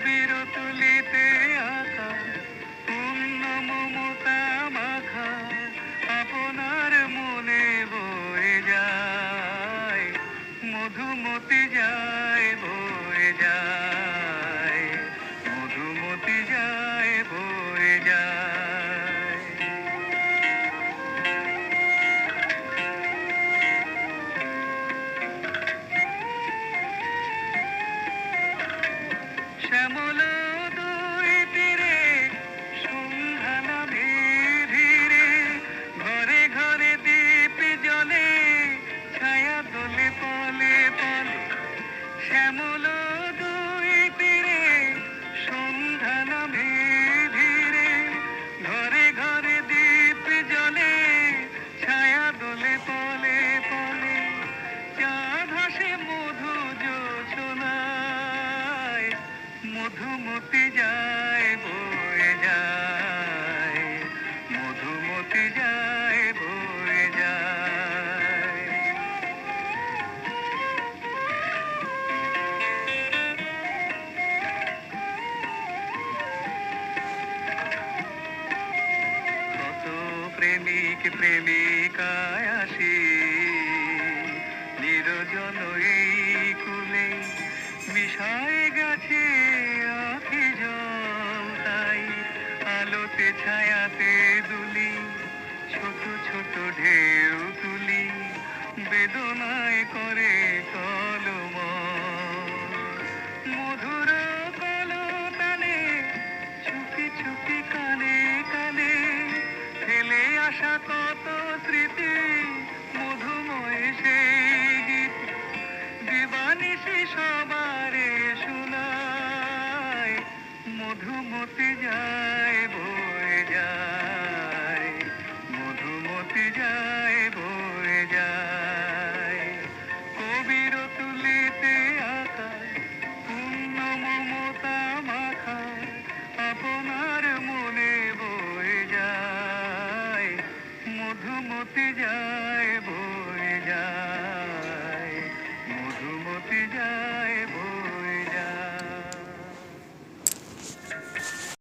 কবির তুলিতে আঁকা পূর্ণ মমতা মাখা আপনার মনে বয়ে যায়, মধুমতি যায় বয়ে যায়, মধুমতি যায় বয়ে যায়। শ্যামল দুই তীরে সন্ধ্যা নামে ধীরে, ঘরে ঘরে দীপ জ্বলে, ছায়া দোলে পলে পলে। শ্যামল দুই তীরে সন্ধ্যা নামে ধীরে, ঘরে ঘরে দীপ জ্বলে, ছায়া দোলে পলে পলে। চাঁদ হাসে মধু জোছনায়, মধুমতি যায় বয়ে যায়, মধুমতি যায় বয়ে যায়। কত প্রেমিক প্রেমিকায় আসি নিরজন এই কুলে, মিশায় গেছে আখি জল তাই আলোতে ছায়াতে দুলি, ছোট ছোট ঢেউ তুলি, বেদনায় করে টলমল। মধুর কলতানে ছুপি ছুপি কানে কানে, ফেলে আসা কত স্মৃতি, মধুময় সেই গীত দিবানিশি সবারে শোনায়, মধুমতি যায় বয়ে যায়, মধুমতি যায় বয়ে যায়। কবির তুলিতে আঁকা পূর্ণ মমতা মাখা আপনার মনে বয়ে যায়, মধুমতি যায়